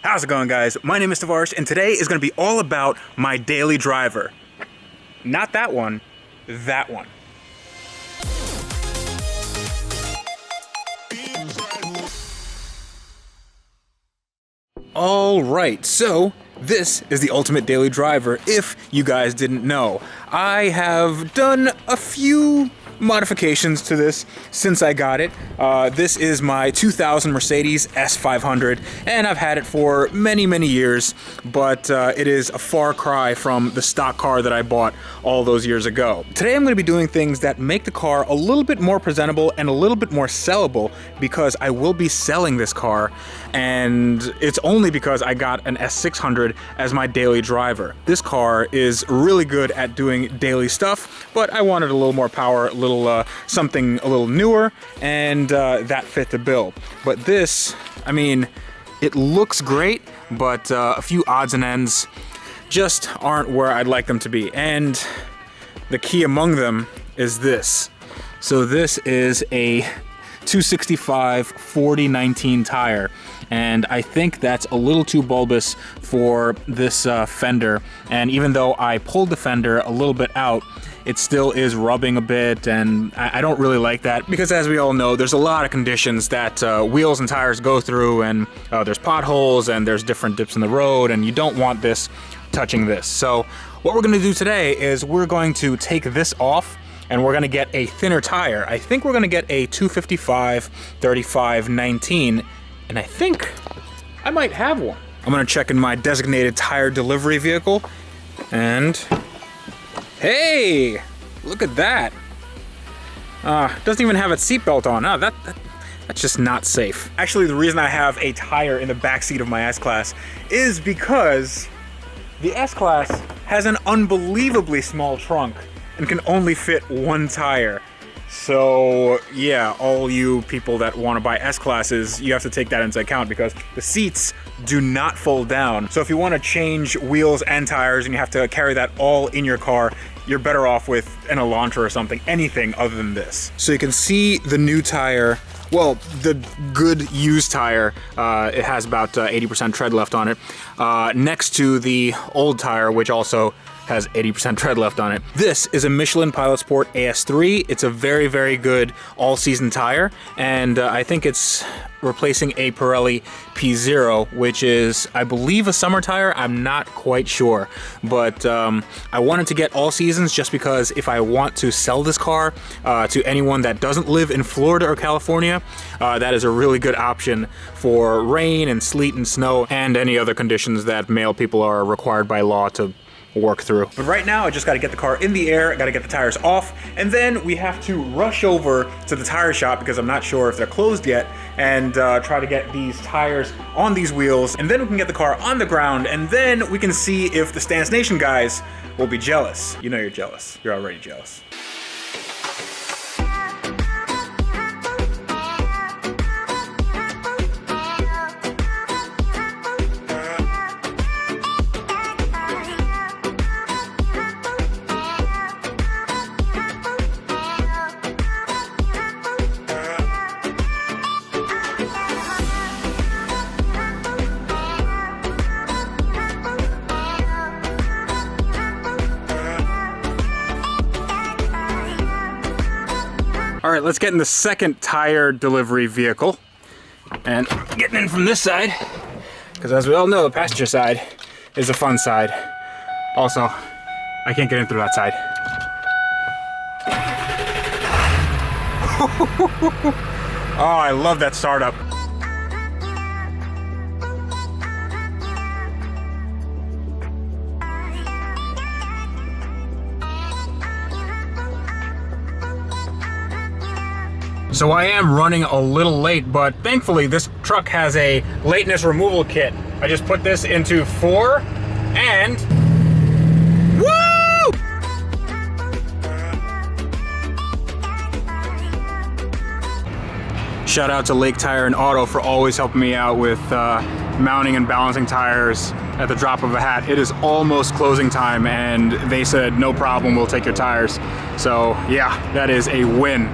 How's it going, guys? My name is Tavarish, and today is going to be all about my daily driver. Not that one, that one. All right, so this is the ultimate daily driver, if you guys didn't know. I have done a few modifications to this since I got it. This is my 2000 Mercedes S500, and I've had it for many years, but it is a far cry from the stock car that I bought all those years ago. Today I'm going to be doing things that make the car a little bit more presentable and a little bit more sellable, because I will be selling this car, and it's only because I got an S600 as my daily driver. This car is really good at doing daily stuff, but I wanted a little more power, something a little newer, and that fit the bill. But this, I mean, it looks great, but a few odds and ends just aren't where I'd like them to be. And the key among them is this. So this is a 265 40/19 tire, and I think that's a little too bulbous for this fender. And even though I pulled the fender a little bit out, it still is rubbing a bit, and I don't really like that, because as we all know, there's a lot of conditions that wheels and tires go through, and there's potholes and there's different dips in the road, and you don't want this touching this. So what we're going to do today is we're going to take this off, and we're going to get a thinner tire. I think we're going to get a 255 35/19, and I think I might have one. I'm going to check in my designated tire delivery vehicle, and hey, look at that. Doesn't even have its seatbelt on. That's just not safe. Actually, the reason I have a tire in the backseat of my S-Class is because the S-Class has an unbelievably small trunk and can only fit one tire. So yeah, all you people that want to buy S-Classes, you have to take that into account, because the seats do not fold down. So if you want to change wheels and tires and you have to carry that all in your car, you're better off with an Elantra or something, anything other than this. So you can see the new tire, well, the good used tire, it has about 80% tread left on it, next to the old tire, which also has 80% tread left on it. This is a Michelin Pilot Sport AS3. It's a very good all-season tire, and I think it's replacing a Pirelli P0, which is, I believe, a summer tire. I'm not quite sure, but I wanted to get all seasons just because if I want to sell this car to anyone that doesn't live in Florida or California, that is a really good option for rain and sleet and snow and any other conditions that male people are required by law to work through. But right now, I just got to get the car in the air, I got to get the tires off, and then we have to rush over to the tire shop, because I'm not sure if they're closed yet, and try to get these tires on these wheels, and then we can get the car on the ground, and then we can see if the Stance Nation guys will be jealous. You know you're jealous. You're already jealous. All right, let's get in the second tire delivery vehicle, and getting in from this side, because as we all know, the passenger side is the fun side. Also, I can't get in through that side. Oh, I love that startup. So I am running a little late, but thankfully this truck has a lateness removal kit. I just put this into 4 and woo! Shout out to Lake Tire and Auto for always helping me out with mounting and balancing tires at the drop of a hat. It is almost closing time, and they said no problem, we'll take your tires. So yeah, that is a win.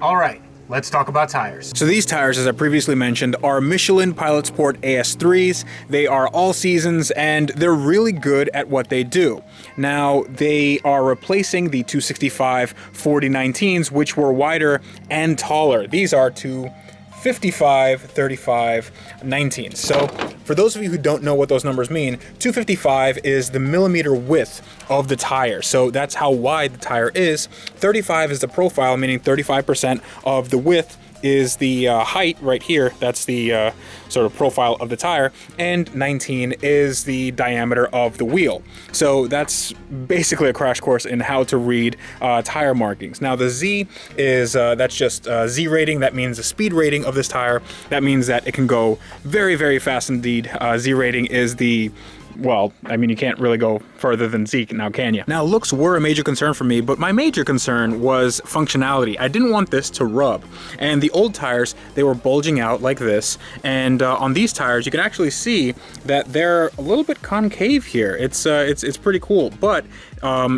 All right, let's talk about tires. So these tires, as I previously mentioned, are Michelin Pilot Sport AS3s. They are all seasons and they're really good at what they do. Now, they are replacing the 265 4019s, which were wider and taller. These are 255 35 19s. So for those of you who don't know what those numbers mean, 255 is the millimeter width of the tire. So that's how wide the tire is. 35 is the profile, meaning 35% of the width is the height right here. That's the sort of profile of the tire. And 19 is the diameter of the wheel. So that's basically a crash course in how to read tire markings. Now the Z is, that's just Z rating. That means the speed rating of this tire. That means that it can go very, very fast indeed. Z rating is the, well, I mean, you can't really go further than Z now, can you? Now, looks were a major concern for me, but my major concern was functionality. I didn't want this to rub. And the old tires, they were bulging out like this. And on these tires, you can actually see that they're a little bit concave here. It's pretty cool, but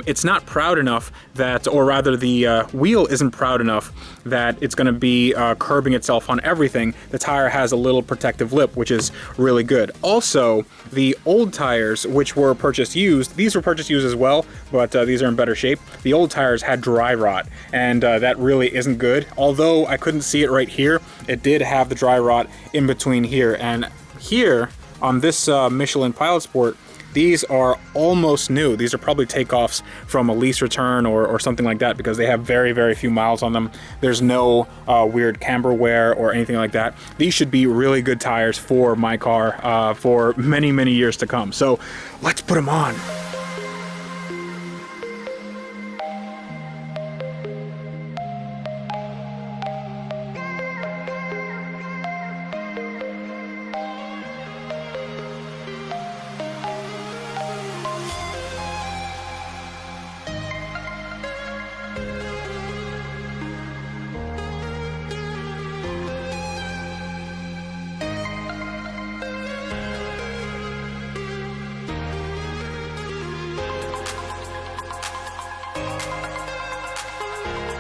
it's not proud enough that, or rather the wheel isn't proud enough that it's gonna be curbing itself on everything. The tire has a little protective lip, which is really good. Also, the old tires, which were purchased used, these were purchased used as well, but these are in better shape. The old tires had dry rot, and that really isn't good. Although I couldn't see it right here, it did have the dry rot in between here. And here, on this Michelin Pilot Sport, these are almost new. These are probably takeoffs from a lease return or something like that, because they have very, very few miles on them. There's no weird camber wear or anything like that. These should be really good tires for my car for many, many years to come. So let's put them on.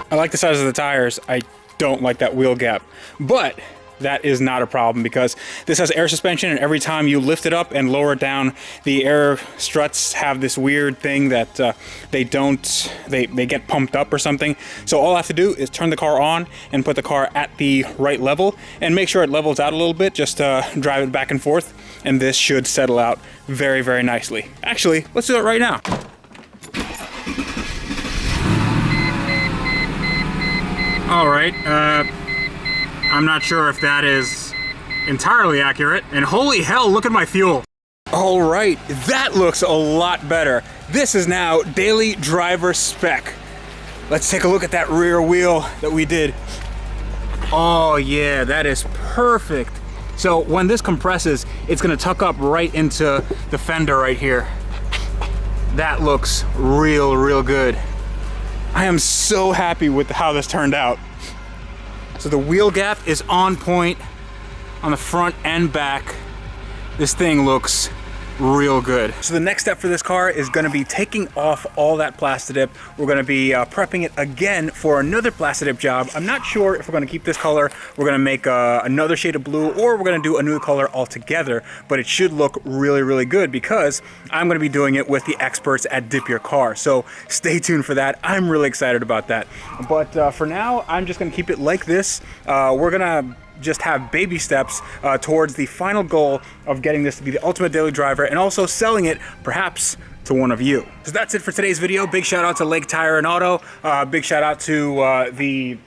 I like the size of the tires. I don't like that wheel gap, but that is not a problem because this has air suspension, and every time you lift it up and lower it down, the air struts have this weird thing that they get pumped up or something. So all I have to do is turn the car on and put the car at the right level and make sure it levels out a little bit, just drive it back and forth, and this should settle out very, very nicely. Actually, let's do it right now. All right, I'm not sure if that is entirely accurate. And holy hell, look at my fuel. All right, that looks a lot better. This is now daily driver spec. Let's take a look at that rear wheel that we did. Oh yeah, that is perfect. So when this compresses, it's gonna tuck up right into the fender right here. That looks real, real good. I am so happy with how this turned out. So the wheel gap is on point on the front and back. This thing looks real good. So the next step for this car is going to be taking off all that Plastidip. We're going to be prepping it again for another Plastidip job. I'm not sure if we're going to keep this color, we're going to make another shade of blue, or we're going to do a new color altogether, but it should look really, really good because I'm going to be doing it with the experts at Dip Your Car. So stay tuned for that. I'm really excited about that. But for now, I'm just going to keep it like this. We're going to just have baby steps towards the final goal of getting this to be the ultimate daily driver and also selling it perhaps to one of you. So that's it for today's video. Big shout out to Lake Tire and Auto. Big shout out to the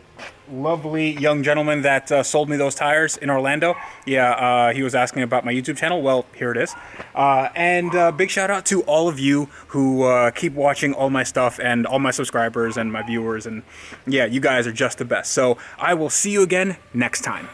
lovely young gentleman that sold me those tires in Orlando. Yeah, he was asking about my YouTube channel. Well, here it is. And big shout out to all of you who keep watching all my stuff, and all my subscribers and my viewers. And yeah, you guys are just the best. So I will see you again next time.